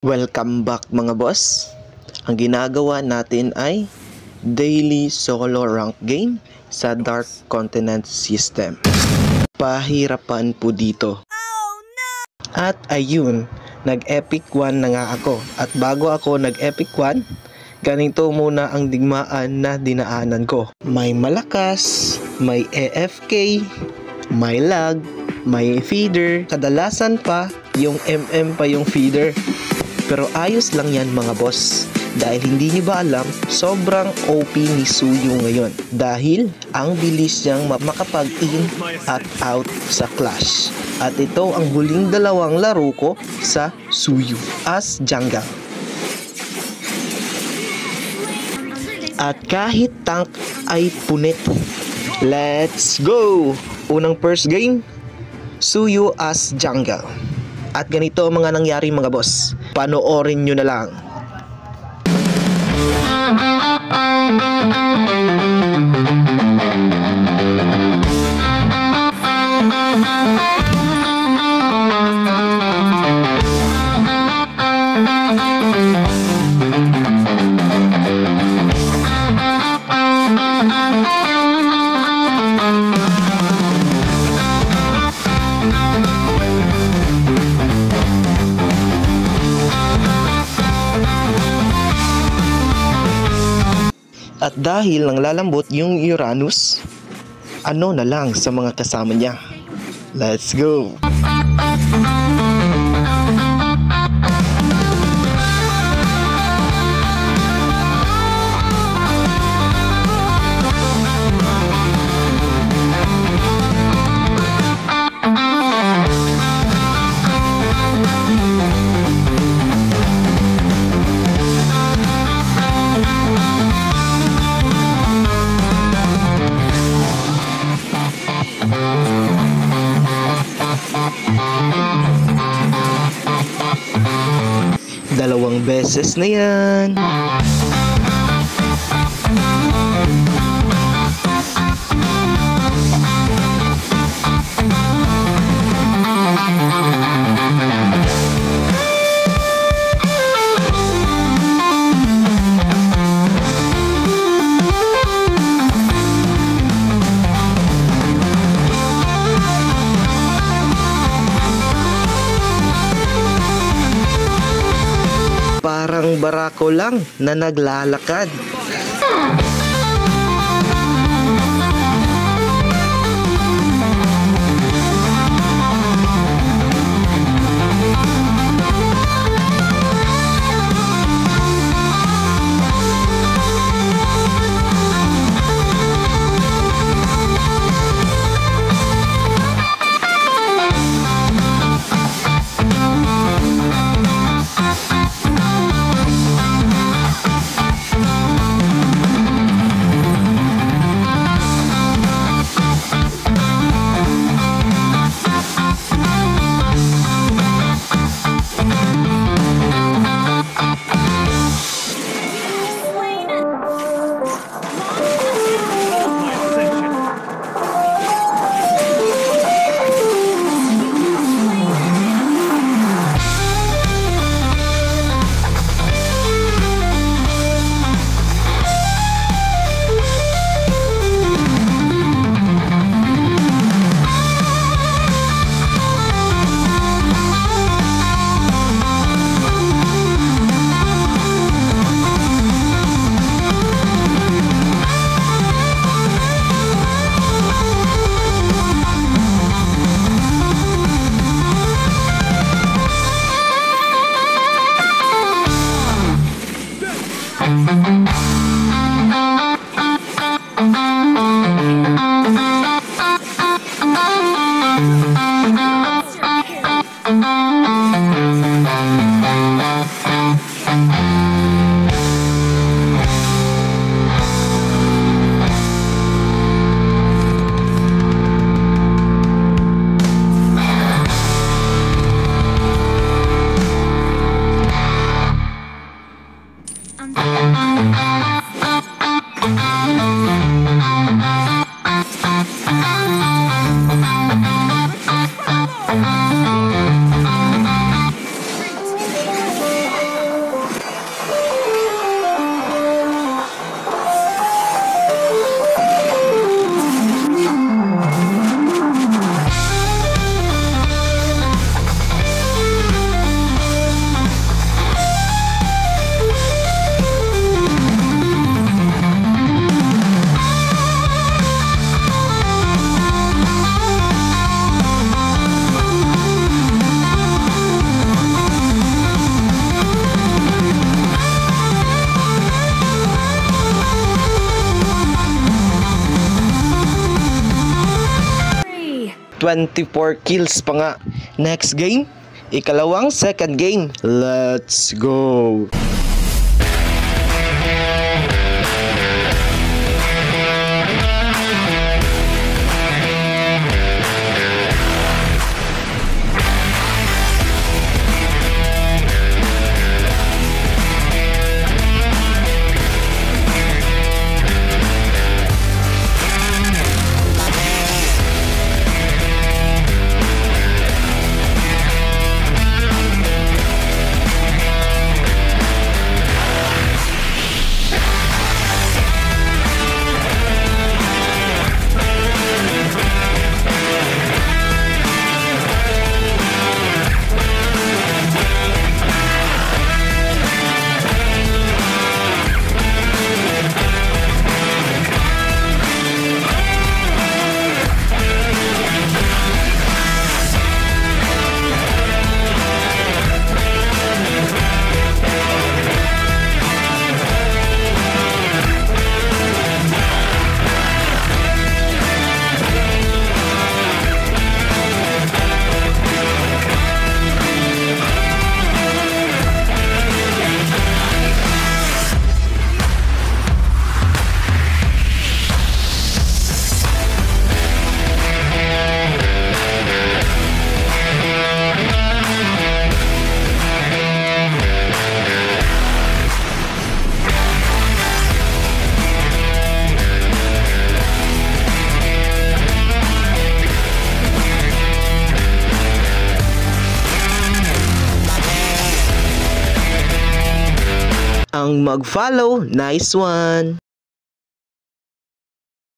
Welcome back mga boss. Ang ginagawa natin ay daily solo rank game sa Dark Continent system. Pahirapan po dito. At ayun, nag-epic 1 na nga ako. At bago ako nag-epic 1, ganito muna ang digmaan na dinaanan ko. May malakas, may AFK, may lag, may feeder. Kadalasan pa, yung MM pa yung feeder. Pero ayos lang yan mga boss. Dahil hindi nyo ba alam, sobrang OP ni Suyu ngayon. Dahil ang bilis niyang makapag-in at out sa Clash. At ito ang huling dalawang laro ko sa Suyu as jungle. At kahit tank ay punit. Let's go! Unang first game, Suyu as jungle. At ganito ang mga nangyari mga boss. Panoorin nyo na lang. At dahil nang lalambot yung Uranus, ano na lang sa mga kasama niya. Let's go! Dalawang beses na yan. Parang barako lang na naglalakad. 24 kills pa nga. Next game, ikalawang second game. Let's go! Ang mag-follow, nice one!